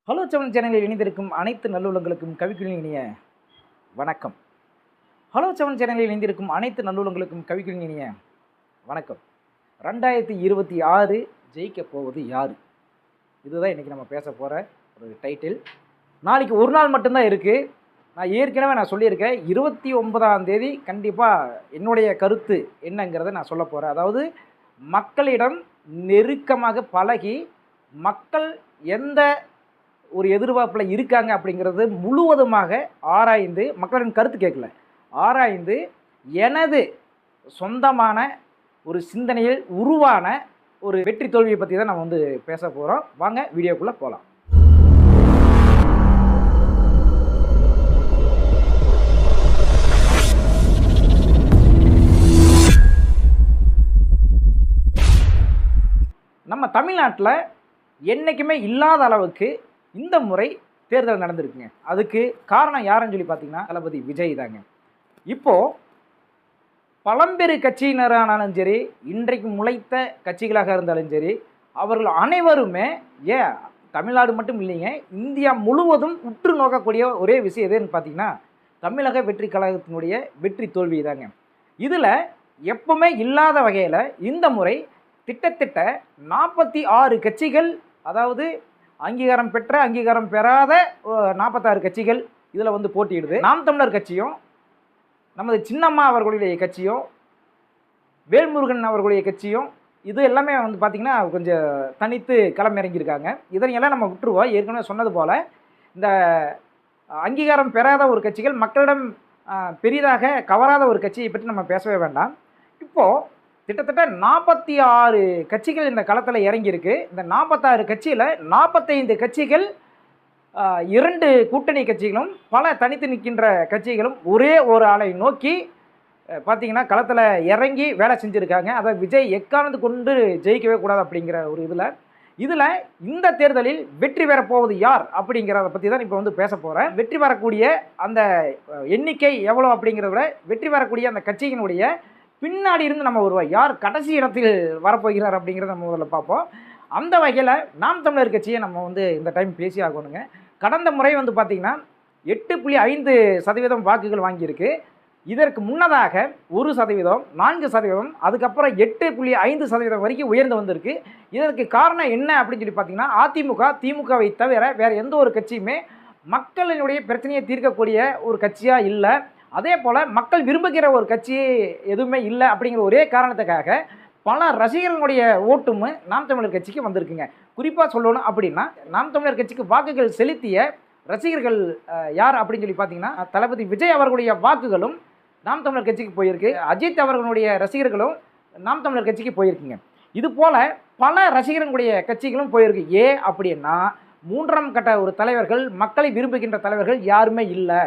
Hello seven சேனலில் இணைந்திருக்கும் அனைத்து நல்லுள்ளங்களுக்கும் கவிக்குளின் இனிய வணக்கம். ஹலோ செவன் சேனலில் இணைந்திருக்கும் அனைத்து நல்லுள்ளங்களுக்கும் கவிக்குளின் இனிய வணக்கம். 2026 ஜெயிக்க போவது யார்? இதுதான் இன்றைக்கி நம்ம பேச போகிற ஒரு டைட்டில். நாளைக்கு ஒரு நாள் மட்டும்தான் இருக்குது. நான் ஏற்கனவே சொல்லியிருக்கேன், 29ஆம் தேதி கண்டிப்பாக என்னுடைய கருத்து என்னங்கிறத நான் சொல்ல போகிறேன். அதாவது மக்களிடம் நெருக்கமாக பழகி மக்கள் எந்த ஒரு எதிர்பார்ப்பில் இருக்காங்க அப்படிங்கிறது முழுவதுமாக ஆராய்ந்து, மக்களின் கருத்து கேட்கல, ஆராய்ந்து எனது சொந்தமான ஒரு சிந்தனையில் உருவான ஒரு வெற்றி தோல்வியை பற்றி தான் நம்ம பேச போகிறோம். வாங்க வீடியோக்குள்ளே போகலாம். நம்ம தமிழ்நாட்டில் என்றைக்குமே இல்லாத அளவுக்கு இந்த முறை தேர்தல் நடந்திருக்குங்க. அதுக்கு காரணம் யாருன்னு சொல்லி பார்த்தீங்கன்னா தளபதி விஜய் தாங்க. இப்போது பழம்பெரு கட்சியினரானாலும் சரி, இன்றைக்கு முளைத்த கட்சிகளாக இருந்தாலும் சரி, அவர்கள் அனைவருமே தமிழ்நாடு மட்டும் இல்லைங்க, இந்தியா முழுவதும் உற்று நோக்கக்கூடிய ஒரே விஷயம் எதுன்னு பார்த்தீங்கன்னா தமிழக வெற்றி கழகத்தினுடைய வெற்றி தோல்வி தாங்க. இதில் எப்பவுமே இல்லாத வகையில் இந்த முறை திட்டத்திட்ட 46 கட்சிகள், அதாவது அங்கீகாரம் பெற்ற அங்கீகாரம் பெறாத 46 கட்சிகள் இதில் போட்டியிடுது. நாம் தமிழர் கட்சியும், நமது சின்னம்மா அவர்களுடைய கட்சியும், வேல்முருகன் அவர்களுடைய கட்சியும், இது எல்லாமே பார்த்திங்கன்னா கொஞ்சம் தனித்து களமிறங்கியிருக்காங்க. இதனையெல்லாம் நம்ம விட்டுருவோம். ஏற்கனவே சொன்னது போல் இந்த அங்கீகாரம் பெறாத ஒரு கட்சிகள் மக்களிடம் பெரிதாக கவராத ஒரு கட்சியை பற்றி நம்ம பேசவே வேண்டாம். இப்போது கிட்டத்தட்ட 46 கட்சிகள் இந்த களத்தில் இறங்கியிருக்கு. இந்த 46 கட்சியில் 45 கட்சிகள், 2 கூட்டணி கட்சிகளும் பல தனித்து நிற்கின்ற கட்சிகளும் ஒரே ஒரு ஆளை நோக்கி பார்த்திங்கன்னா களத்தில் இறங்கி வேலை செஞ்சுருக்காங்க. அதை விஜய் எக்காரணத்து கொண்டு ஜெயிக்கவே கூடாது அப்படிங்கிற ஒரு இதில் இந்த தேர்தலில் வெற்றி பெறப்போவது யார் அப்படிங்கிறத பற்றி தான் இப்போ பேச போகிறேன். வெற்றி பெறக்கூடிய அந்த எண்ணிக்கை எவ்வளோ அப்படிங்கிறத விட வெற்றி பெறக்கூடிய அந்த கட்சியினுடைய பின்னாடி இருந்து நம்ம வருவோம், யார் கடைசி இடத்தில் வரப்போகிறார் அப்படிங்கிறத நம்ம முதல்ல பார்ப்போம். அந்த வகையில் நாம் தமிழர் கட்சியை நம்ம இந்த டைம் பேசி ஆகணுங்க. கடந்த முறை பார்த்திங்கன்னா 8.5% வாக்குகள் வாங்கியிருக்கு. இதற்கு முன்னதாக 1%, 4%, அதுக்கப்புறம் 8.5% வரைக்கும் உயர்ந்து வந்திருக்கு. இதற்கு காரணம் என்ன அப்படின்னு சொல்லி பார்த்தீங்கன்னா அதிமுக, திமுகவை தவிர வேறு எந்த ஒரு கட்சியுமே மக்களினுடைய பிரச்சனையை தீர்க்கக்கூடிய ஒரு கட்சியாக இல்லை. அதே போல் மக்கள் விரும்புகிற ஒரு கட்சி எதுவுமே இல்லை அப்படிங்கிற ஒரே காரணத்துக்காக பல ரசிகர்களுடைய ஓட்டும் நாம் தமிழர் கட்சிக்கு வந்திருக்குங்க. குறிப்பாக சொல்லணும் அப்படின்னா நாம் தமிழர் கட்சிக்கு வாக்குகள் செலுத்திய ரசிகர்கள் யார் அப்படின்னு சொல்லி பார்த்தீங்கன்னா தளபதி விஜய் அவர்களுடைய வாக்குகளும் நாம் தமிழர் கட்சிக்கு போயிருக்கு. அஜித் அவர்களுடைய ரசிகர்களும் நாம் தமிழர் கட்சிக்கு போயிருக்குங்க. இது போல் பல ரசிகர்களுடைய கட்சிகளும் போயிருக்கு. அப்படின்னா 3ஆம் கட்ட ஒரு தலைவர்கள், மக்களை விரும்புகின்ற தலைவர்கள் யாருமே இல்லை.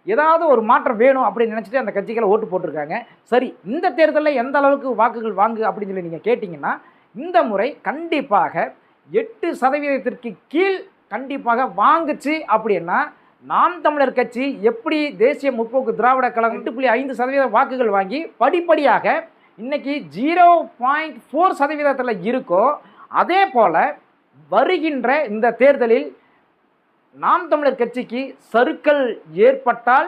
ஏதாவது ஒரு மாற்றம் வேணும் அப்படின்னு நினச்சிட்டு அந்த கட்சிகளை ஓட்டு போட்டிருக்காங்க. சரி, இந்த தேர்தலில் எந்த அளவுக்கு வாக்குகள் வாங்கு அப்படின்னு சொல்லி நீங்கள் கேட்டிங்கன்னா இந்த முறை கண்டிப்பாக 8% கீழ் கண்டிப்பாக வாங்குச்சு. அப்படின்னா நாம் தமிழர் கட்சி எப்படி தேசிய முற்போக்கு திராவிட கழகம் 8.5% வாக்குகள் வாங்கி படிப்படியாக இன்னைக்கு 0.4% இருக்கோ, அதே போல் வருகின்ற இந்த தேர்தலில் நாம் தமிழர் கட்சிக்கு சறுக்கல் ஏற்பட்டால்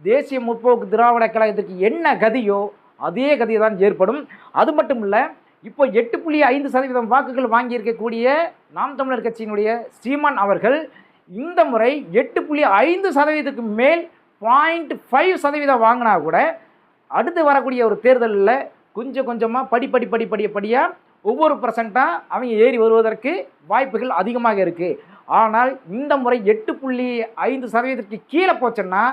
தேசிய முற்போக்கு திராவிட கழகத்திற்கு என்ன கதியோ அதே கதி தான் ஏற்படும். அது மட்டும் இல்லை, இப்போ 8.5% வாக்குகள் வாங்கியிருக்கக்கூடிய நாம் தமிழர் கட்சியினுடைய சீமான் அவர்கள் இந்த முறை 8.5%க்கு மேல் 0.5% வாங்கினா கூட அடுத்து வரக்கூடிய ஒரு தேர்தலில் கொஞ்சம் கொஞ்சமாக படிப்படியாக ஒவ்வொரு %ஆக அவங்க ஏறி வருவதற்கு வாய்ப்புகள் அதிகமாக இருக்குது. ஆனால் இந்த முறை 8.5%க்கு கீழே போச்சுன்னா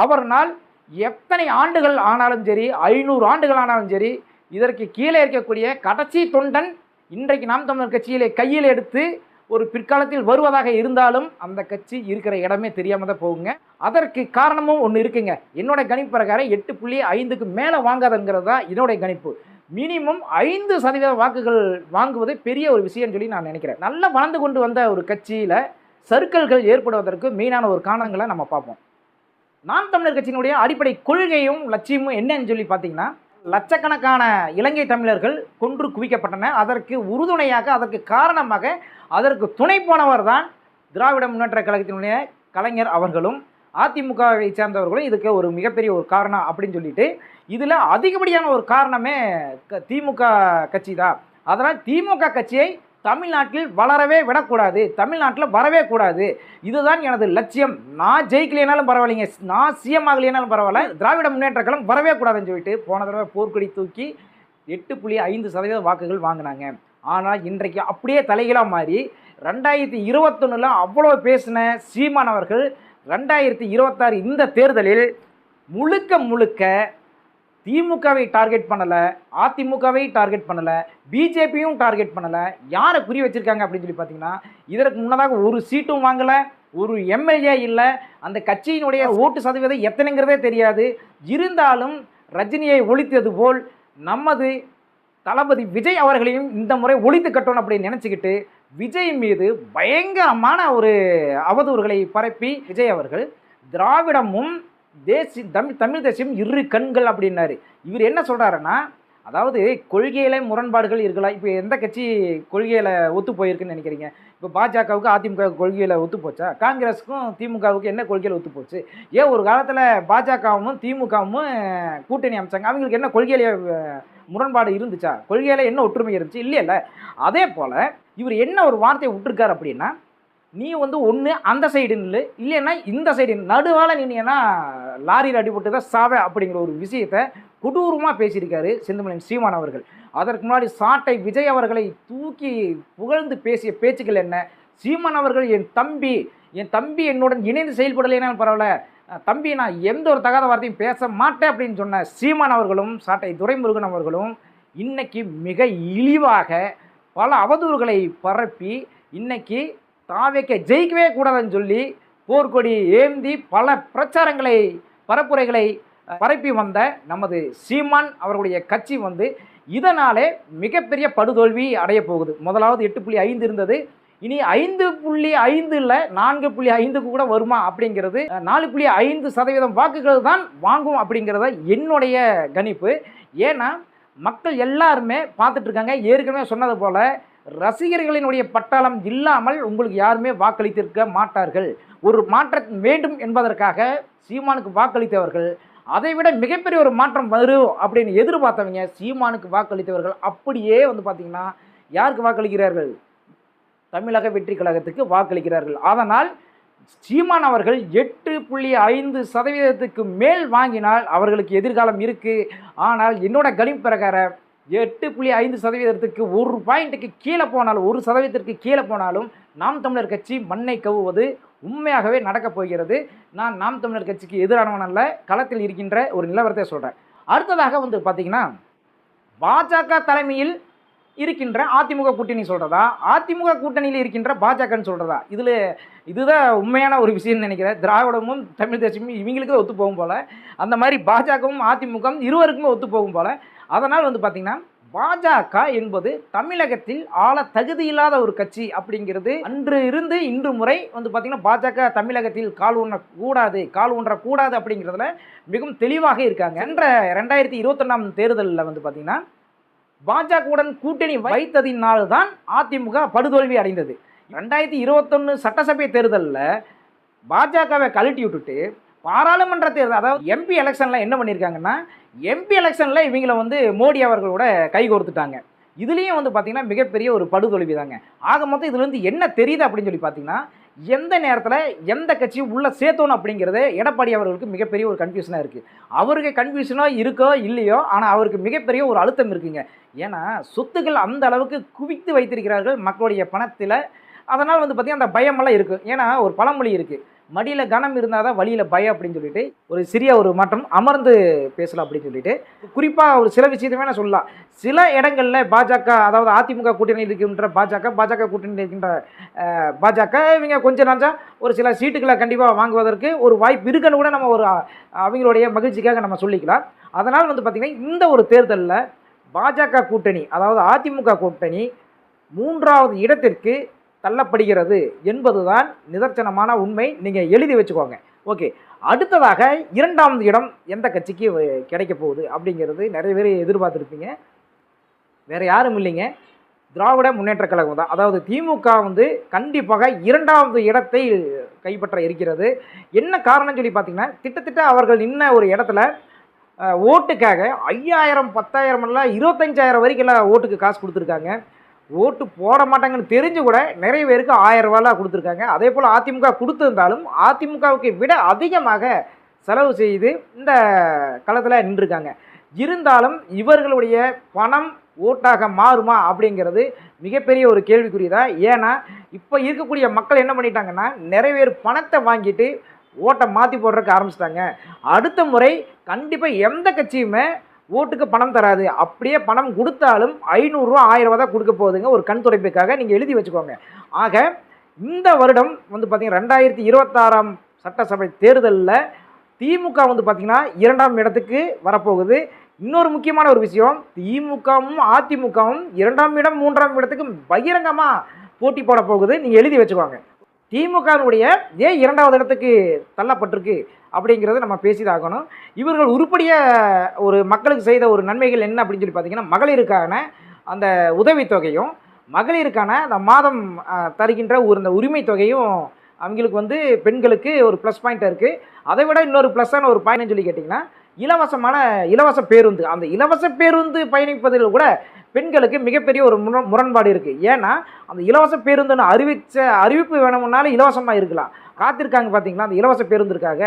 அவர்னால் எத்தனை ஆண்டுகள் ஆனாலும் சரி, 500 ஆண்டுகள் ஆனாலும் சரி, இதற்கு கீழே இருக்கக்கூடிய கடைசி தொண்டன் இன்றைக்கு நாம் தமிழர் கட்சியிலே கையில் எடுத்து ஒரு பிற்காலத்தில் வருவதாக இருந்தாலும் அந்த கட்சி இருக்கிற இடமே தெரியாமல் தான் போகுங்க. அதற்கு காரணமும் ஒன்று இருக்குங்க. என்னோட கணிப்பு பிரகாரம் 8.5க்கு மேலே வாங்காதுங்கிறது தான் என்னுடைய கணிப்பு. மினிமம் 5% வாக்குகள் வாங்குவது பெரிய ஒரு விஷயம்னு சொல்லி நான் நினைக்கிறேன். நல்லா வளர்ந்து கொண்டு வந்த ஒரு கட்சியில் சறுக்கல்கள் ஏற்படுவதற்கு மெயினான ஒரு காரணங்களை நம்ம பார்ப்போம். நாம் தமிழர் கட்சியினுடைய அடிப்படை கொள்கையும் லட்சியமும் என்னன்னு சொல்லி பார்த்தீங்கன்னா லட்சக்கணக்கான இலங்கை தமிழர்கள் கொன்று குவிக்கப்பட்டனர். அதற்கு உறுதுணையாக, அதற்கு காரணமாக, அதற்கு துணை போனவர் தான் திராவிட முன்னேற்ற கழகத்தினுடைய கலைஞர் அவர்களும் அதிமுகவை சேர்ந்தவர்களும் இதுக்கு ஒரு மிகப்பெரிய ஒரு காரணம் அப்படின்னு சொல்லிட்டு இதில் அதிகப்படியான ஒரு காரணமே திமுக கட்சி தான். அதனால் திமுக கட்சியை தமிழ்நாட்டில் வளரவே விடக்கூடாது, தமிழ்நாட்டில் வரவே கூடாது, இதுதான் எனது லட்சியம். நான் ஜெயிக்கலைனாலும் பரவாயில்லைங்க, நான் சிஎம் ஆகலைனாலும் பரவாயில்ல, திராவிட முன்னேற்ற கழகம் வரவே கூடாதுன்னு சொல்லிட்டு போன தடவை போர்க்கொடி தூக்கி 8.5% வாக்குகள் வாங்கினாங்க. ஆனால் இன்றைக்கு அப்படியே தலைகளாக மாறி 2021 அவ்வளோ பேசின சீமான் அவர்கள் 2026 இந்த தேர்தலில் முழுக்க முழுக்க திமுகவை டார்கெட் பண்ணலை, அதிமுகவை டார்கெட் பண்ணலை, பிஜேபியும் டார்கெட் பண்ணலை. யாரை குறி வச்சுருக்காங்க அப்படின்னு சொல்லி பார்த்தீங்கன்னா, இதற்கு முன்னதாக ஒரு சீட்டும் வாங்கலை, ஒரு எம்எல்ஏ இல்லை, அந்த கட்சியினுடைய ஓட்டு சதவீதம் எத்தனைங்கிறதே தெரியாது. இருந்தாலும் ரஜினியை ஒழித்தது போல் நமது தளபதி விஜய் அவர்களையும் இந்த முறை ஒழித்து கட்டணும் அப்படின்னு நினச்சிக்கிட்டு விஜய் மீது பயங்கரமான ஒரு அவதூறுகளை பரப்பி விஜய் அவர்கள் திராவிடமும் தமிழ் தேசியம் இரு கண்கள் அப்படின்னாரு. இவர் என்ன சொல்கிறாருன்னா, அதாவது கொள்கையில முரண்பாடுகள் இருக்கலாம். இப்போ எந்த கட்சி கொள்கையில் ஒத்து போயிருக்குன்னு நினைக்கிறீங்க? இப்போ பாஜகவுக்கு அதிமுக கொள்கையில் ஒத்து போச்சா? காங்கிரஸுக்கும் திமுகவுக்கு என்ன கொள்கையில் ஒத்து போச்சு? ஏன் ஒரு காலத்தில் பாஜகவும் திமுகவும் கூட்டணி அமைச்சாங்க, அவங்களுக்கு என்ன கொள்கையில முரண்பாடு இருந்துச்சா? கொள்கையில் என்ன ஒற்றுமை இருந்துச்சு? இல்லையில்ல. அதே போல் இவர் என்ன ஒரு வார்த்தையை விட்டுருக்காரு அப்படின்னா, நீ வந்து ஒன்று அந்த சைடு இல்லை, இல்லைன்னா இந்த சைடு நடுவால் நின்னா லாரியில் அடிபட்டு தான் சாவே அப்படிங்கிற ஒரு விஷயத்தை கொடூரமாக பேசியிருக்காரு செந்தமிழன் சீமான் அவர்கள். அதற்கு முன்னாடி சாட்டை விஜய் அவர்களை தூக்கி புகழ்ந்து பேசிய பேச்சுக்கள் என்ன? சீமான் அவர்கள் என் தம்பி என்னுடன் இணைந்து செயல்படலைனாலும் பரவாயில்ல, தம்பி நான் எந்த ஒரு தகாத வார்த்தையும் பேச மாட்டேன் அப்படின்னு சொன்ன சீமான் அவர்களும் சாட்டை துரைமுருகன் அவர்களும் இன்னைக்கு மிக இழிவாக பல அவதூறுகளை பரப்பி இன்னைக்கு தாவேக்க ஜெயிக்கவே கூடாதுன்னு சொல்லி போர்க்கொடி ஏந்தி பல பிரச்சாரங்களை பரப்புரைகளை பரப்பி வந்த நமது சீமான் அவர்களுடைய கட்சி வந்து இதனாலே மிகப்பெரிய படுதோல்வி அடைய போகுது. முதலாவது 8.5 இருந்தது, இனி 5.5 இல்லை 4.5க்கு கூட வருமா அப்படிங்கிறது, 4.5% வாக்குகள் தான் வாங்கும் அப்படிங்கிறத என்னுடைய கணிப்பு. ஏன்னா மக்கள் எல்லாருமே பார்த்துட்டு இருக்காங்க. ஏற்கனவே சொன்னது போல ரசிகர்களினுடைய பட்டாளம் இல்லாமல் உங்களுக்கு யாருமே வாக்களித்திருக்க மாட்டார்கள். ஒரு மாற்றம் வேண்டும் என்பதற்காக சீமானுக்கு வாக்களித்தவர்கள், அதைவிட மிகப்பெரிய ஒரு மாற்றம் வரும் அப்படின்னு எதிர்பார்த்தவங்க சீமானுக்கு வாக்களித்தவர்கள் அப்படியே வந்து பார்த்தீங்கன்னா யாருக்கு வாக்களிக்கிறார்கள்? தமிழக வெற்றி கழகத்துக்கு வாக்களிக்கிறார்கள். அதனால் சீமான் அவர்கள் 8.5% மேல் வாங்கினால் அவர்களுக்கு எதிர்காலம் இருக்குது. ஆனால் என்னோட கணிப்பு பிரகாரம் 8.5%க்கு 1 பாயிண்ட்டுக்கு கீழே போனாலும் 1%க்கு கீழே போனாலும் நாம் தமிழர் கட்சி மண்ணை கவுவது உண்மையாகவே நடக்கப் போகிறது. நான் நாம் தமிழர் கட்சிக்கு எதிரானவன் அல்ல, களத்தில் இருக்கின்ற ஒரு நிலவரத்தை சொல்கிறேன். அடுத்ததாக வந்து பார்த்தீங்கன்னா, பாஜக தலைமையில் இருக்கின்ற அதிமுக கூட்டணி சொல்கிறதா, அதிமுக கூட்டணியில் இருக்கின்ற பாஜகன்னு சொல்கிறதா, இதுதான் உண்மையான ஒரு விஷயம்னு நினைக்கிறேன். திராவிடமும் தமிழ் தேசியமும் இவங்களுக்கு ஒத்து போகும் போல், அந்த மாதிரி பாஜகவும் அதிமுகவும் இருவருக்குமே ஒத்து போகும் போல். அதனால் வந்து பார்த்திங்கன்னா பாஜக என்பது தமிழகத்தில் ஆள தகுதியில்லாத ஒரு கட்சி அப்படிங்கிறது அன்று இருந்து இன்று முறை வந்து பார்த்திங்கன்னா பாஜக தமிழகத்தில் கால் ஊன்றக்கூடாது அப்படிங்கிறதுல மிகவும் தெளிவாக இருக்காங்க. என்ற 2021 தேர்தலில் வந்து பார்த்திங்கன்னா பாஜகவுடன் கூட்டணி வைத்ததினால் தான் அதிமுக படுதோல்வி அடைந்தது. 2021 சட்டசபை தேர்தலில் பாஜகவை கழட்டி விட்டுட்டு பாராளுமன்ற தேர்தல், அதாவது எம்பி எலெக்ஷனில் என்ன பண்ணியிருக்காங்கன்னா, எம்பி எலெக்ஷனில் இவங்களை வந்து மோடி அவர்களோட கை கோர்த்துட்டாங்க. இதுலேயும் வந்து பார்த்திங்கன்னா மிகப்பெரிய ஒரு படுதோல்வி தாங்க. ஆக மொத்தம் இதுலேருந்து என்ன தெரியுது அப்படின்னு சொல்லி பார்த்தீங்கன்னா, எந்த நேரத்தில் எந்த கட்சியும் உள்ளே சேர்த்தோணும் அப்படிங்கிறது எடப்பாடி அவர்களுக்கு மிகப்பெரிய ஒரு கன்ஃபியூஷனாக இருக்குது. அவருக்கு கன்ஃபியூஷனாக இருக்கோ இல்லையோ, ஆனால் அவருக்கு மிகப்பெரிய ஒரு அழுத்தம் இருக்குங்க. ஏன்னா சொத்துக்கள் அந்த அளவுக்கு குவித்து வைத்திருக்கிறார்கள் மக்களுடைய பணத்தில். அதனால் வந்து பார்த்திங்கன்னா அந்த பயமெல்லாம் இருக்குது. ஏன்னா ஒரு பழமொழி இருக்குது, மடியில் கனம் இருந்தால் தான் வழியில் பயம் அப்படின்னு சொல்லிட்டு ஒரு சிறிய ஒரு மாற்றம் அமர்ந்து பேசலாம் அப்படின்னு சொல்லிட்டு குறிப்பாக ஒரு சில விஷயத்தை வேணால் சொல்லலாம். சில இடங்களில் பாஜக, அதாவது அதிமுக கூட்டணியில் இருக்கின்ற பாஜக கூட்டணியில் இருக்கின்ற பாஜக இவங்க கொஞ்சம் நாளாக ஒரு சில சீட்டுகளை கண்டிப்பாக வாங்குவதற்கு ஒரு வாய்ப்பு இருக்குன்னு கூட நம்ம ஒரு அவங்களுடைய மகிழ்ச்சிக்காக நம்ம சொல்லிக்கலாம். அதனால் வந்து பார்த்திங்கன்னா இந்த ஒரு தேர்தலில் பாஜக கூட்டணி, அதாவது அதிமுக கூட்டணி 3வது இடத்திற்கு தள்ளப்படுகிறது என்பதுதான் நிதர்சனமான உண்மை. நீங்கள் எழுதி வச்சுக்கோங்க. ஓகே, அடுத்ததாக 2வது இடம் எந்த கட்சிக்கு கிடைக்க போகுது அப்படிங்கிறது நிறைய பேர் எதிர்பார்த்துருப்பீங்க. வேறு யாரும் இல்லைங்க, திராவிட முன்னேற்ற கழகம் தான். அதாவது திமுக வந்து கண்டிப்பாக 2வது இடத்தை கைப்பற்ற இருக்கிறது. என்ன காரணம்னு சொல்லி பார்த்தீங்கன்னா, கிட்டத்தட்ட அவர்கள் நின்ன ஒரு இடத்துல ஓட்டுக்காக 5000 10,000 எல்லாம் 25,000 வரைக்கும் எல்லாம் ஓட்டுக்கு காசு கொடுத்துருக்காங்க. ஓட்டு போட மாட்டாங்கன்னு தெரிஞ்சு கூட நிறைய பேருக்கு 1000 ரூபாலாம் கொடுத்துருக்காங்க. அதே போல் அதிமுக கொடுத்திருந்தாலும் அதிமுகவுக்கு விட அதிகமாக செலவு செய்து இந்த களத்தில் நின்றுருக்காங்க. இருந்தாலும் இவர்களுடைய பணம் ஓட்டாக மாறுமா அப்படிங்கிறது மிகப்பெரிய ஒரு கேள்விக்குறிதான். ஏன்னா இப்போ இருக்கக்கூடிய மக்கள் என்ன பண்ணிட்டாங்கன்னா, நிறைய பேர் பணத்தை வாங்கிட்டு ஓட்டை மாற்றி போடுறதுக்கு ஆரம்பிச்சிட்டாங்க. அடுத்த முறை கண்டிப்பாக எந்த கட்சியுமே ஓட்டுக்கு பணம் தராது. அப்படியே பணம் கொடுத்தாலும் 500 ரூபா 1000 ரூபா தான் கொடுக்க போகுதுங்க, ஒரு கண் துடைப்புக்காக நீங்கள் எழுதி வச்சுக்கோங்க. ஆக இந்த வருடம் வந்து பார்த்தீங்கன்னா 2026ஆம் சட்டசபை தேர்தலில் திமுக வந்து பார்த்தீங்கன்னா 2ஆம் இடத்துக்கு வரப்போகுது. இன்னொரு முக்கியமான ஒரு விஷயம், திமுகவும் அதிமுகவும் 2ஆம் இடம் 3ஆம் இடத்துக்கு பகிரங்கமாக போட்டி போட போகுது. நீங்கள் எழுதி வச்சுக்கோங்க. திமுகவுடைய ஏன் 2வது இடத்துக்கு தள்ளப்பட்டிருக்கு அப்படிங்கிறத நம்ம பேசிதாகணும். இவர்கள் உருப்படிய ஒரு மக்களுக்கு செய்த ஒரு நன்மைகள் என்ன அப்படின்னு சொல்லி பார்த்தீங்கன்னா, மகளிருக்கான அந்த உதவித்தொகையும், மகளிருக்கான அந்த மாதம் தருகின்ற இந்த உரிமை தொகையும் அவங்களுக்கு வந்து பெண்களுக்கு ஒரு ப்ளஸ் பாயிண்ட்டாக இருக்குது. அதை விட இன்னொரு ப்ளஸ்ஸான ஒரு பாயிண்ட்னு சொல்லி கேட்டிங்கன்னா, இலவச பேருந்து. அந்த இலவச பேருந்து பயணிப்பதில் கூட பெண்களுக்கு மிகப்பெரிய ஒரு முரண்பாடு இருக்குது. ஏன்னா அந்த இலவச பேருந்துன்னு அறிவிப்பு வேணும்னாலும் இலவசமாக இருக்கலாம். காத்திருக்காங்க பார்த்தீங்களா அந்த இலவச பேருந்துக்காக.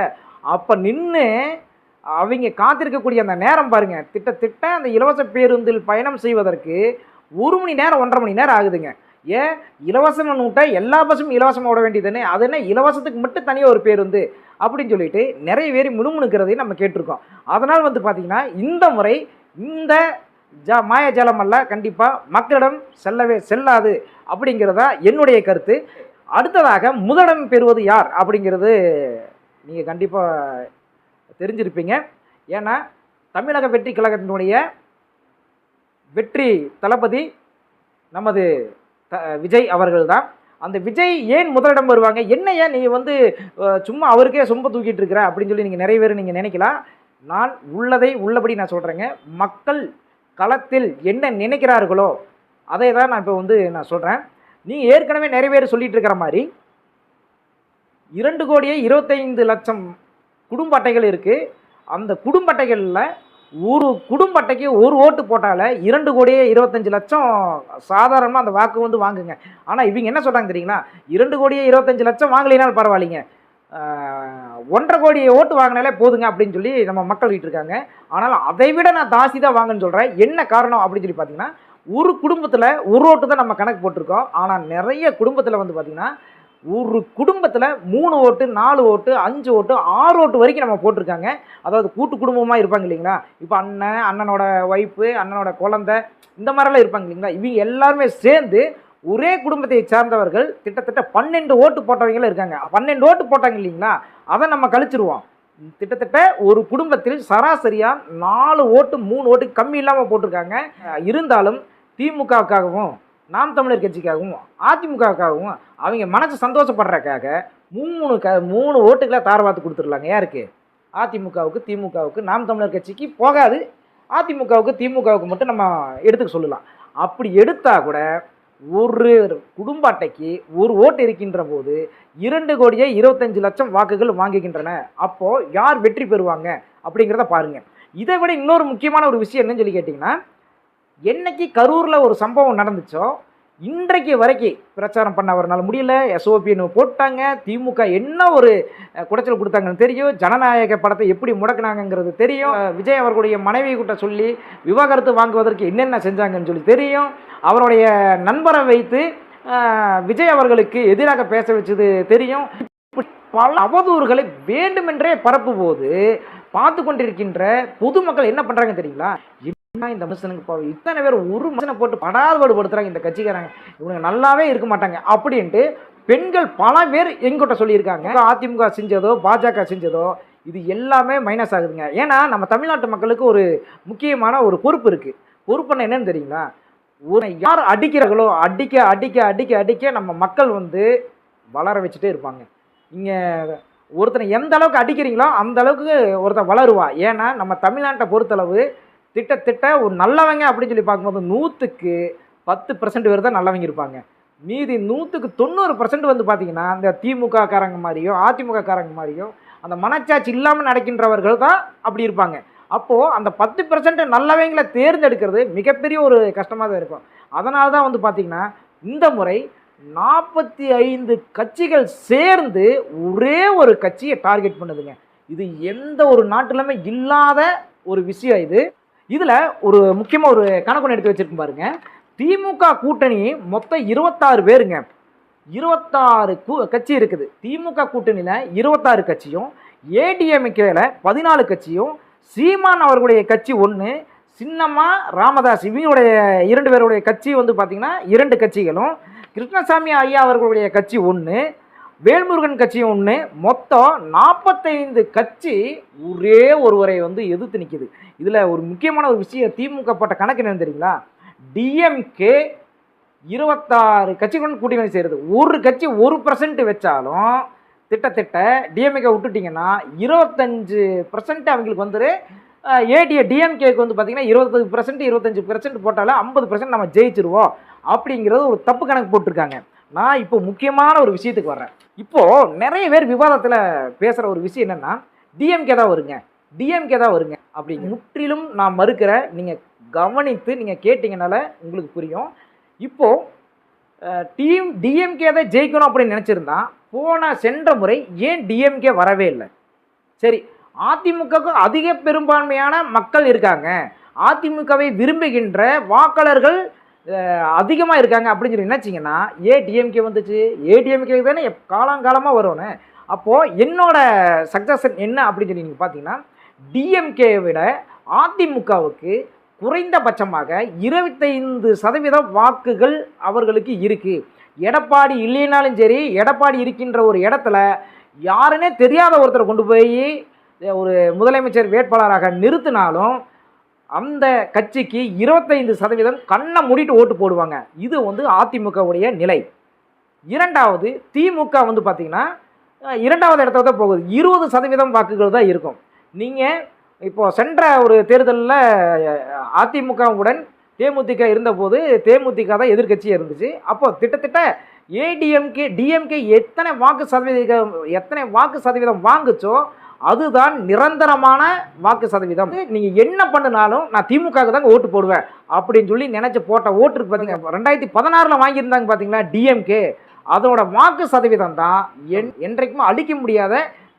அப்போ நின்று அவங்க காத்திருக்கக்கூடிய அந்த நேரம் பாருங்கள், திட்ட அந்த இலவச பேருந்தில் பயணம் செய்வதற்கு 1 மணி நேரம் 1.5 மணி நேரம் ஆகுதுங்க. ஏன் இலவசம்னு விட்டா எல்லா பஸ்ஸும் இலவசமாக விட வேண்டியதுன்னு, அது என்ன இலவசத்துக்கு மட்டும் தனியாக ஒரு பேருந்து அப்படின்னு சொல்லிட்டு நிறைய பேர் முணுமுணுக்கிறதையும் நம்ம கேட்டிருக்கோம். அதனால் வந்து பார்த்திங்கன்னா இந்த முறை இந்த மாயாஜாலமெல்லாம் கண்டிப்பாக மக்களிடம் செல்லாது அப்படிங்கிறதா என்னுடைய கருத்து. அடுத்ததாக முதலிடம் பெறுவது யார் அப்படிங்கிறது நீங்கள் கண்டிப்பாக தெரிஞ்சிருப்பீங்க. ஏன்னா தமிழக வெற்றி கழகத்தினுடைய வெற்றி தளபதி நமது விஜய் அவர்கள் தான். அந்த விஜய் ஏன் முதலிடம் வருவாங்க, என்ன ஏன் நீ வந்து சும்மா அவருக்கே சொம்ப தூக்கிட்டு இருக்கிற அப்படின்னு சொல்லி நீங்கள் நிறைய பேர் நீங்கள் நினைக்கலாம். நான் உள்ளதை உள்ளபடி நான் சொல்கிறேங்க. மக்கள் களத்தில் என்ன நினைக்கிறார்களோ அதை தான் நான் இப்போ வந்து நான் சொல்கிறேன். நீங்கள் ஏற்கனவே நிறைய பேர் சொல்லிட்டு இருக்கிற மாதிரி 2,25,00,000 குடும்ப அட்டைகள் இருக்குது. அந்த குடும்ப அட்டைகளில் ஒரு குடும்ப அட்டைக்கு ஒரு ஓட்டு போட்டால 2,25,00,000 சாதாரணமாக அந்த வாக்கு வந்து வாங்குங்க. ஆனால் இவங்க என்ன சொல்கிறாங்க தெரியுங்களா, 2,25,00,000 வாங்கலினாலும் பரவாயில்லைங்க, 1,50 கோடி ஓட்டு வாங்கினாலே போதுங்க அப்படின்னு சொல்லி நம்ம மக்கள் கிட்ட இருக்காங்க. ஆனால் அதை விட நான் தாசி தான் வாங்கன்னு சொல்கிறேன். என்ன காரணம் அப்படின்னு சொல்லி பார்த்தீங்கன்னா, ஒரு குடும்பத்தில் ஒரு ஓட்டு தான் நம்ம கணக்கு போட்டிருக்கோம். ஆனால் நிறைய குடும்பத்தில் வந்து பார்த்திங்கன்னா ஒரு குடும்பத்தில் 3 ஓட்டு 4 ஓட்டு 5 ஓட்டு 6 ஓட்டு வரைக்கும் நம்ம போட்டிருக்காங்க. அதாவது கூட்டு குடும்பமாக இருப்பாங்க இல்லைங்களா, இப்போ அண்ணனோட ஒய்ஃபு, அண்ணனோட குழந்தை, இந்த மாதிரிலாம் இருப்பாங்க இல்லைங்களா, இவங்க எல்லாருமே சேர்ந்து ஒரே குடும்பத்தை சார்ந்தவர்கள் கிட்டத்தட்ட 12 ஓட்டு போட்டவங்களும் இருக்காங்க. 12 ஓட்டு போட்டாங்க இல்லைங்களா, அதை நம்ம கழிச்சிருவோம். கிட்டத்தட்ட ஒரு குடும்பத்தில் சராசரியாக 4 ஓட்டு 3 ஓட்டு கம்மி இல்லாமல் போட்டிருக்காங்க. இருந்தாலும் திமுகவுக்காகவும் நாம் தமிழர் கட்சிக்காகவும் அதிமுகவுக்காகவும் அவங்க மனசு சந்தோஷப்படுறதுக்காக 3 ஓட்டுக்களை தாரவாத்து கொடுத்துடலாங்க. யாருக்கு? அதிமுகவுக்கு, திமுகவுக்கு. நாம் தமிழர் கட்சிக்கு போகாது, அதிமுகவுக்கு திமுகவுக்கு மட்டும் நம்ம எடுத்துக்க சொல்லலாம். அப்படி எடுத்தால் கூட ஒரு குடும்ப அட்டைக்கு ஒரு ஓட்டு இருக்கின்ற போது 2,25,00,000 வாக்குகள் வாங்குகின்றன. அப்போது யார் வெற்றி பெறுவாங்க அப்படிங்கிறத பாருங்கள். இதை விட இன்னொரு முக்கியமான ஒரு விஷயம் என்னன்னு சொல்லி கேட்டிங்கன்னா, என்னைக்கு கரூரில் ஒரு சம்பவம் நடந்துச்சோ இன்றைக்கு வரைக்கும் பிரச்சாரம் பண்ண அவர்னால முடியல. எஸ்ஓபின்னு போட்டாங்க. திமுக என்ன ஒரு குடைச்சல் கொடுத்தாங்கன்னு தெரியும். ஜனநாயக படத்தை எப்படி முடக்கினாங்கிறது தெரியும். விஜய் அவர்களுடைய மனைவி கிட்ட சொல்லி விவாகரத்து வாங்குவதற்கு என்னென்ன செஞ்சாங்கன்னு சொல்லி தெரியும். அவருடைய நண்பரை வைத்து விஜய் அவர்களுக்கு எதிராக பேச வச்சது தெரியும். பல அவதூறுகளை வேண்டுமென்றே பரப்பும் போது பார்த்து கொண்டிருக்கின்ற பொதுமக்கள் என்ன பண்ணுறாங்க தெரியுங்களா, இந்த மனுஷனுக்கு இத்தனை பேர் ஒரு மனுஷனை போட்டு படாதபாடு படுத்துறாங்க இந்த கட்சிக்காரங்க, இவங்க நல்லாவே இருக்க மாட்டாங்க அப்படின்ட்டு பெண்கள் பல பேர் எங்கிட்ட சொல்லியிருக்காங்க. அதிமுக செஞ்சதோ பாஜக செஞ்சதோ இது எல்லாமே மைனஸ் ஆகுதுங்க. ஏன்னா நம்ம தமிழ்நாட்டு மக்களுக்கு ஒரு முக்கியமான ஒரு பொறுப்பு இருக்குது. பொறுப்புன்னு என்னன்னு தெரியுங்களா, ஒரு யார் அடிக்கிறார்களோ அடிக்க அடிக்க அடிக்க அடிக்க நம்ம மக்கள் வந்து வளர வச்சுட்டே இருப்பாங்க. நீங்கள் ஒருத்தனை எந்த அளவுக்கு அடிக்கிறீங்களோ அந்த அளவுக்கு ஒருத்தன் வளருவா. ஏன்னா நம்ம தமிழ்நாட்டை பொறுத்தளவு திட்ட ஒரு நல்லவங்க அப்படின்னு சொல்லி பார்க்கும்போது 100க்கு 10% பேர் தான் நல்லவங்க இருப்பாங்க. மீதி 100க்கு 90% வந்து பார்த்தீங்கன்னா, இந்த திமுக காரங்க மாரியும், அதிமுக காரங்க மாரியும், அந்த மனச்சாட்சி இல்லாம நடக்கின்றவர்கள் தான் அப்படி இருப்பாங்க. அப்போ அந்த 10% நல்லவங்கள தேர்ந்தெடுக்கிறது மிகப்பெரிய ஒரு கஷ்டமா தான் இருக்கும். அதனால தான் வந்து பார்த்தீங்கன்னா, இந்த முறை 45 கட்சிகள் சேர்ந்து ஒரே ஒரு கட்சிய டார்கெட் பண்ணுதுங்க. இது எந்த ஒரு நாட்டிலுமே இல்லாத ஒரு விஷயம் இது. இதுல ஒரு முக்கியமா ஒரு கணக்கு எடுத்து வச்சிருக்கும் பாருங்க. திமுக கூட்டணி மொத்தம் 26 பேருங்க. 26 கட்சி இருக்குது. திமுக கூட்டணியில 26 கட்சியும், ஏடிஎம்கேல 14 கட்சியும், சீமான் அவர்களுடைய கட்சி 1, சின்னம்மா ராமதாஸ் இவங்களுடைய 2 பேருடைய கட்சி வந்து பார்த்தீங்கன்னா 2 கட்சிகளும், கிருஷ்ணசாமி ஐயா அவர்களுடைய கட்சி 1, வேல்முருகன் கட்சி 1, மொத்தம் 45 கட்சி ஒரே ஒருவரை வந்து எதிர்த்து நிற்கிது. இதில் ஒரு முக்கியமான ஒரு விஷயம் திமுக போட்ட கணக்கு என்னன்னு தெரியுங்களா? டிஎம்கே 26 கட்சிகளுடன் கூட்டணி செய்கிறது. ஒரு கட்சி 1% வச்சாலும் திட்டத்திட்ட டிஎம்கே விட்டுட்டிங்கன்னா 25% அவங்களுக்கு வந்துரு. டிஎம்கேக்கு வந்து பார்த்தீங்கன்னா 20%, 25% போட்டாலே 50% நம்ம ஜெயிச்சிருவோம் அப்படிங்கிறது ஒரு தப்பு கணக்கு போட்டிருக்காங்க. நான் இப்போ முக்கியமான ஒரு விஷயத்துக்கு வர்றேன். இப்போது நிறைய பேர் விவாதத்தில் பேசுகிற ஒரு விஷயம் என்னென்னா, டிஎம்கே தான் வருங்க, டிஎம்கே தான் வருங்க அப்படி முற்றிலும் நான் மறுக்கிறேன். நீங்கள் கவனித்து நீங்கள் கேட்டிங்கனால உங்களுக்கு புரியும். இப்போது டிஎம்கே தான் ஜெயிக்கணும் அப்படின்னு நினச்சிருந்தா சென்ற முறை ஏன் டிஎம்கே வரவே இல்லை? சரி, அதிமுகவுக்கு அதிக பெரும்பான்மையான மக்கள் இருக்காங்க, அதிமுகவை விரும்புகின்ற வாக்காளர்கள் அதிகமாக இருக்காங்க அப்படின்னு சொல்லி நினச்சிங்கன்னா டிஎம்கே வந்துச்சு. டிஎம்கே தானே காலங்காலமாக வரும்னு. அப்போது என்னோட சஜஷன் என்ன அப்படின்னு சொல்லி நீங்கள் பார்த்தீங்கன்னா, டிஎம்கேவை விட அதிமுகவுக்கு குறைந்தபட்சமாக 25% வாக்குகள் அவர்களுக்கு இருக்குது. எடப்பாடி இல்லைனாலும் சரி, எடப்பாடி இருக்கின்ற ஒரு இடத்துல யாருன்னே தெரியாத ஒருத்தரை கொண்டு போய் ஒரு முதலமைச்சர் வேட்பாளராக நிறுத்தினாலும் அந்த கட்சிக்கு 25% கண்ணை மூடிட்டு ஓட்டு போடுவாங்க. இது வந்து அதிமுகவுடைய நிலை. இரண்டாவது, திமுக வந்து பார்த்தீங்கன்னா 2வது இடத்துல தான் போகுது. 20% வாக்குகள் தான் இருக்கும். நீங்கள் இப்போது சென்ற ஒரு தேர்தலில் அதிமுகவுடன் தேமுதிக இருந்தபோது தேமுதிக தான் எதிர்கட்சியாக இருந்துச்சு. அப்போ கிட்டத்தட்ட டிஎம்கே எத்தனை வாக்கு சதவீதம் வாங்குச்சோ அதுதான் நிரந்தரமான வாக்கு சதவீதம். நீங்கள் என்ன பண்ணினாலும் நான் திமுகவுக்கு தாங்க ஓட்டு போடுவேன் அப்படின்னு சொல்லி நினச்சி போட்ட ஓட்டுருக்கு பார்த்தீங்க. 2016 வாங்கியிருந்தாங்க பார்த்தீங்களா டிஎம்கே, அதோட வாக்கு சதவீதம் தான் என்றைக்குமே அளிக்க முடியாத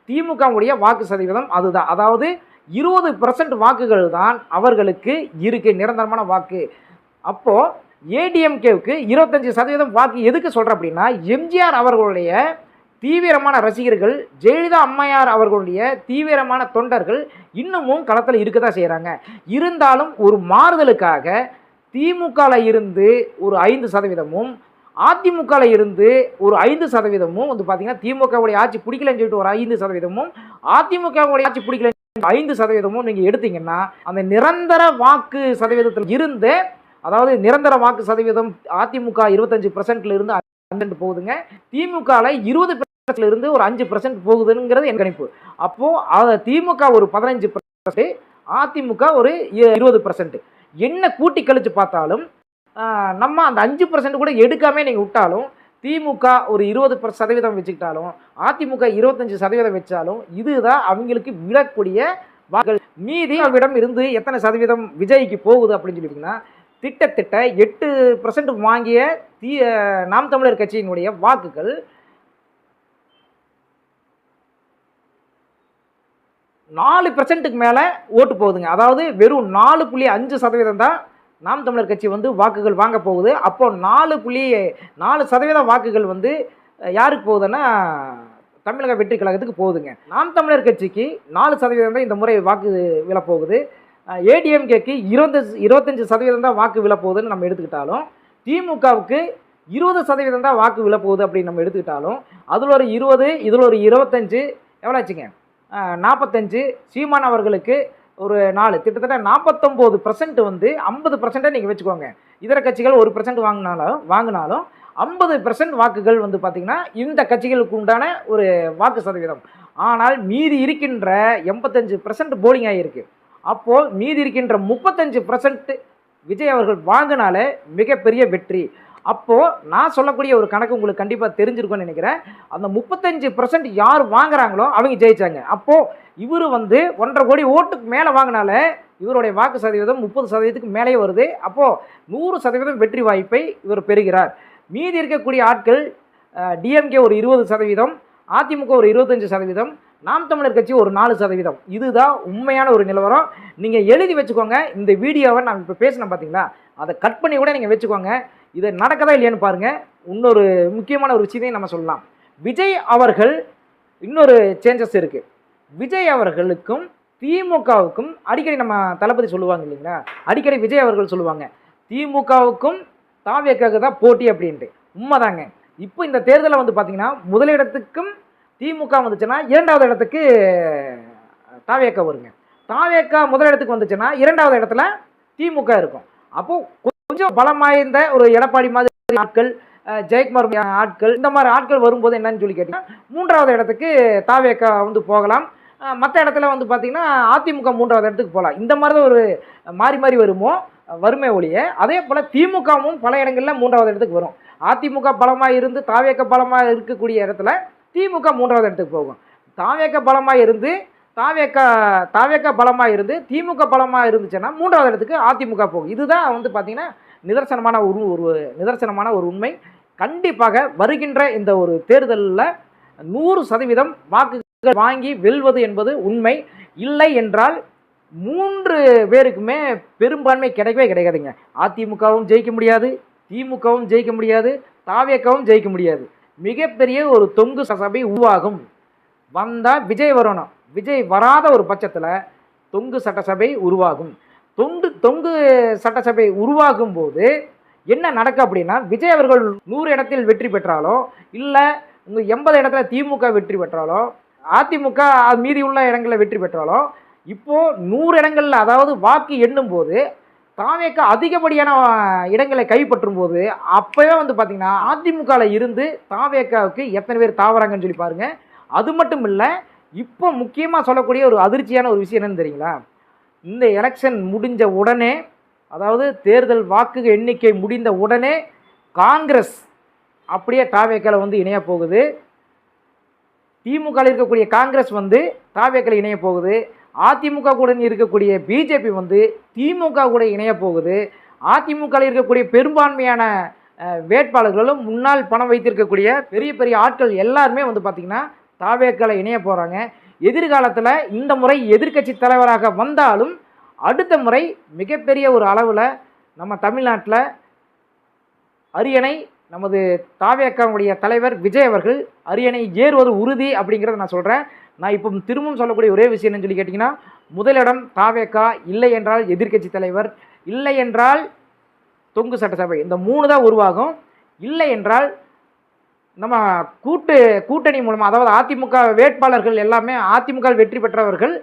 திமுகவுடைய வாக்கு சதவீதம் அதுதான். அதாவது 20% வாக்குகள் தான் அவர்களுக்கு இருக்கு, நிரந்தரமான வாக்கு. அப்போது ஏடிஎம்கேவுக்கு 25% வாக்கு எதுக்கு சொல்கிறேன் அப்படின்னா, எம்ஜிஆர் அவர்களுடைய தீவிரமான ரசிகர்கள், ஜெயலலிதா அம்மையார் அவர்களுடைய தீவிரமான தொண்டர்கள் இன்னமும் களத்தில் இருக்க தான் செய்கிறாங்க. இருந்தாலும் ஒரு மாறுதலுக்காக திமுகவில் இருந்து ஒரு 5%, அதிமுகவில் இருந்து ஒரு 5% வந்து பார்த்தீங்கன்னா திமுகவுடைய ஆட்சி பிடிக்கலன்னு சொல்லிட்டு ஒரு 5%, அதிமுகவுடைய ஆட்சி பிடிக்கல 5% நீங்கள் எடுத்தீங்கன்னா அந்த நிரந்தர வாக்கு சதவீதத்தில் இருந்து, அதாவது நிரந்தர வாக்கு சதவீதம் அதிமுக 25% இருந்து 5% போகுதுங்க, திமுகவில் 20% இருந்து ஒரு 5% போகுதுங்கிறது என் கணிப்பு. அப்போது திமுக ஒரு 15%, அதிமுக ஒரு 20%. என்ன கூட்டி கழிச்சு பார்த்தாலும் நம்ம அந்த 5% கூட எடுக்காமே நீங்கள் விட்டாலும், திமுக ஒரு 20% வச்சுக்கிட்டாலும், அதிமுக 25% வச்சாலும் இதுதான் அவங்களுக்கு விழக்கூடிய வாக்குகள். மீதி அவரிடம் இருந்து எத்தனை சதவீதம் விஜய்க்கு போகுது அப்படின்னு சொல்லிட்டீங்கன்னா, திட்டத்திட்ட 8% வாங்கிய நாம் தமிழர் கட்சியினுடைய வாக்குகள் 4%க்கு மேலே ஓட்டு போகுதுங்க. அதாவது வெறும் 4.5% தான் நாம் தமிழர் கட்சி வந்து வாக்குகள் வாங்க போகுது. அப்போ 4.4% வாக்குகள் வந்து யாருக்கு போகுதுன்னா தமிழக வெற்றி கழகத்துக்கு போகுதுங்க. நாம் தமிழர் கட்சிக்கு 4% தான் இந்த முறை வாக்கு விழப்போகுது. ஏடிஎம்கேக்கு 25% தான் வாக்கு விழப்போகுதுன்னு நம்ம எடுத்துக்கிட்டாலும், திமுகவுக்கு 20% தான் வாக்கு விழப்போகுது அப்படின்னு நம்ம எடுத்துக்கிட்டாலும், அதில் ஒரு 20, இதில் ஒரு 25, எவ்வளோ ஆச்சுங்க? 45. சீமான் அவர்களுக்கு ஒரு 4, கிட்டத்தட்ட 49% வந்து 50% நீங்கள் வச்சுக்கோங்க. இதர கட்சிகள் 1% வாங்கினாலும் 50% வாக்குகள் வந்து பார்த்திங்கன்னா இந்த கட்சிகளுக்கு உண்டான ஒரு வாக்கு சதவீதம். ஆனால் மீதி இருக்கின்ற 85% போலிங் ஆகியிருக்கு. அப்போது மீதி இருக்கின்ற 35% விஜய் அவர்கள் வாங்கினாலே மிகப்பெரிய வெற்றி. அப்போது நான் சொல்லக்கூடிய ஒரு கணக்கு உங்களுக்கு கண்டிப்பாக தெரிஞ்சிருக்கும்னு நினைக்கிறேன். அந்த 35% யார் வாங்குறாங்களோ அவங்க ஜெயிச்சாங்க. அப்போது இவர் வந்து 1.5 கோடி ஓட்டுக்கு மேலே வாங்கினாலே இவருடைய வாக்கு சதவீதம் 30% மேலேயே வருது. அப்போது 100% வெற்றி வாய்ப்பை இவர் பெறுகிறார். மீதி இருக்கக்கூடிய ஆட்கள் டிஎம்கே ஒரு 20%, அதிமுக ஒரு 25%, நாம் தமிழர் கட்சி ஒரு 4%. இதுதான் உண்மையான ஒரு நிலவரம். நீங்கள் எழுதி வச்சுக்கோங்க. இந்த வீடியோவை நான் இப்போ பேசினேன் பார்த்தீங்களா, அதை கட் பண்ணி கூட நீங்கள் வச்சுக்கோங்க. இதை நடக்கதா இல்லையான்னு பாருங்கள். இன்னொரு முக்கியமான ஒரு விஷயத்தையும் நம்ம சொல்லலாம். விஜய் அவர்கள் இன்னொரு சேஞ்சஸ் இருக்குது. விஜய் அவர்களுக்கும் திமுகவுக்கும் அடிக்கடி நம்ம தளபதி சொல்லுவாங்க இல்லைங்களா, அடிக்கடி விஜய் அவர்கள் சொல்லுவாங்க திமுகவுக்கும் தாவேக்காவுக்கு தான் போட்டி அப்படின்ட்டு. உண்மைதாங்க. இப்போ இந்த தேர்தலில் வந்து பார்த்தீங்கன்னா முதலிடத்துக்கும் திமுக வந்துச்சுன்னா 2வது இடத்துக்கு தாவேக்கா வருங்க. தாவேக்கா முதலிடத்துக்கு வந்துச்சுன்னா 2வது இடத்துல திமுக இருக்கும். அப்போது கொஞ்சம் பலம் வாய்ந்த ஒரு எடப்பாடி மாதிரி ஆட்கள், ஜெயக்குமார் ஆட்கள், இந்த மாதிரி ஆட்கள் வரும்போது என்னன்னு சொல்லி கேட்டிங்கன்னா 3வது இடத்துக்கு தாவேக்கா வந்து போகலாம். மற்ற இடத்துல வந்து பார்த்திங்கன்னா அதிமுக 3வது இடத்துக்கு போகலாம். இந்த மாதிரி தான் ஒரு மாறி மாறி வருமே ஒழிய, அதே போல் திமுகவும் பல இடங்களில் 3வது இடத்துக்கு வரும். அதிமுக பலமாக இருந்து தாவேக்கா பலமாக இருக்கக்கூடிய இடத்துல திமுக 3வது இடத்துக்கு போகும். தாவேக்கா பலமாக இருந்து தாவேக்கா பலமாக இருந்து திமுக பலமாக இருந்துச்சுன்னா 3வது இடத்துக்கு அதிமுக போகும். இதுதான் வந்து பார்த்திங்கன்னா நிதர்சனமான ஒரு உண்மை. கண்டிப்பாக வருகின்ற இந்த ஒரு தேர்தலில் 100% வாக்குகள் வாங்கி வெல்வது என்பது உண்மை. இல்லை என்றால் 3 பேருக்குமே பெரும்பான்மை கிடைக்கவே கிடைக்காதுங்க. அதிமுகவும் ஜெயிக்க முடியாது, திமுகவும் ஜெயிக்க முடியாது, தாவேக்காவும் ஜெயிக்க முடியாது. மிகப்பெரிய ஒரு தொங்கு சட்டசபை உருவாகும். வந்தால் விஜய் வரணும். விஜய் வராத ஒரு பட்சத்தில் தொங்கு சட்டசபை உருவாகும். தொங்கு சட்டசபை உருவாகும் போது என்ன நடக்கும் அப்படின்னா, விஜய் அவர்கள் 100 இடத்தில் வெற்றி பெற்றாலோ, இல்லை 80 இடத்துல திமுக வெற்றி பெற்றாலோ, அதிமுக மீதி உள்ள இடங்களில் வெற்றி பெற்றாலோ, இப்போது 100 இடங்களில் அதாவது வாக்கு எண்ணும் போது தாவேக்கா அதிகப்படியான இடங்களை கைப்பற்றும் போது அப்போவே வந்து பார்த்திங்கன்னா அதிமுகவில் இருந்து தாவேக்காவுக்கு எத்தனை பேர் தாவறாங்கன்னு சொல்லி பாருங்கள். அது மட்டும் இல்லை, இப்போ முக்கியமாக சொல்லக்கூடிய ஒரு அதிர்ச்சியான ஒரு விஷயம் என்னன்னு தெரியுங்களா, இந்த எலெக்ஷன் முடிஞ்ச உடனே, அதாவது தேர்தல் வாக்கு எண்ணிக்கை முடிந்த உடனே காங்கிரஸ் அப்படியே தாவேக்காவில் வந்து இணைய போகுது. திமுகவில் இருக்கக்கூடிய காங்கிரஸ் வந்து தாவேக்காவில் இணைய போகுது. அதிமுக கூட இருக்கக்கூடிய பிஜேபி வந்து திமுக கூட இணைய போகுது. அதிமுகவில் இருக்கக்கூடிய பெரும்பான்மையான வேட்பாளர்களும் முன்னாள் பணம் வைத்திருக்கக்கூடிய பெரிய பெரிய ஆட்கள் எல்லாருமே வந்து பார்த்திங்கன்னா தாவேக்காவில் இணைய போகிறாங்க. எதிர்காலத்தில் இந்த முறை எதிர்க்கட்சி தலைவராக வந்தாலும் அடுத்த முறை மிகப்பெரிய ஒரு அளவில் நம்ம தமிழ்நாட்டில் அரியணை நமது தாவேக்காவுடைய தலைவர் விஜய் அவர்கள் அரியணை ஏறுவது உறுதி அப்படிங்கிறத நான் சொல்கிறேன். நான் இப்போ திரும்பவும் சொல்லக்கூடிய ஒரே விஷயம் என்னன்னு சொல்லி கேட்டிங்கன்னா, முதலிடம் தாவேக்கா, இல்லை என்றால் எதிர்க்கட்சி தலைவர், இல்லை என்றால் தொங்கு சட்டசபை. இந்த 3 தான் உருவாகும். இல்லை என்றால் நம்ம கூட்டணி மூலமாக, அதாவது அதிமுக வேட்பாளர்கள் எல்லாமே அதிமுக வெற்றி பெற்றவர்கள்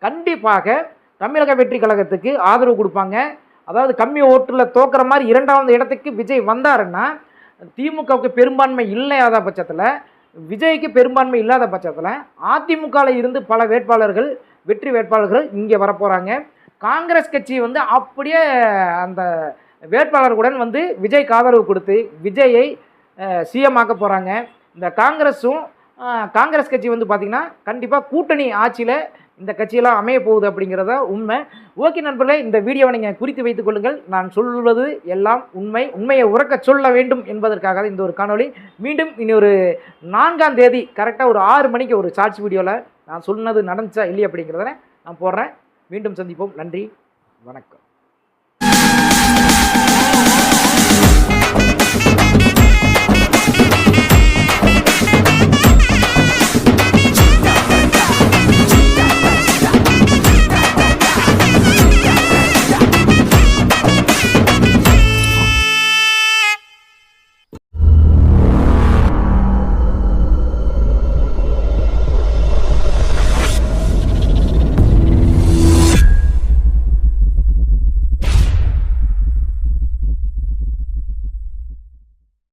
கண்டிப்பாக தமிழக வெற்றி கழகத்துக்கு ஆதரவு கொடுப்பாங்க. அதாவது கம்மி ஓட்டில் தோக்குற மாதிரி 2வது இடத்துக்கு விஜய் வந்தாருன்னா, திமுகவுக்கு பெரும்பான்மை இல்லாத பட்சத்தில், விஜய்க்கு பெரும்பான்மை இல்லாத பட்சத்தில் அதிமுகவில் இருந்து பல வேட்பாளர்கள், வெற்றி வேட்பாளர்கள் இங்கே வரப்போகிறாங்க. காங்கிரஸ் கட்சி வந்து அப்படியே அந்த வேட்பாளர்களுடன் வந்து விஜய்க்கு ஆதரவு கொடுத்து விஜயை சிஎம் ஆக்க போகிறாங்க. இந்த காங்கிரஸ் கட்சி வந்து பார்த்திங்கன்னா கண்டிப்பாக கூட்டணி ஆட்சியில் இந்த கட்சியெல்லாம் அமைய போகுது அப்படிங்கிறத உண்மை. ஓகே நண்பர்களே, இந்த வீடியோவை நீங்கள் குறித்து வைத்துக் கொள்ளுங்கள். நான் சொல்வது எல்லாம் உண்மையை உறக்க சொல்ல வேண்டும் என்பதற்காக இந்த ஒரு காணொளி. மீண்டும் இன்னொரு 4ஆம் தேதி கரெக்டாக ஒரு 6 மணிக்கு ஒரு ஷார்ட்ஸ் வீடியோவில் நான் சொன்னது நடந்துச்சா இல்லையா அப்படிங்கிறத நான் போடுறேன். மீண்டும் சந்திப்போம். நன்றி, வணக்கம்.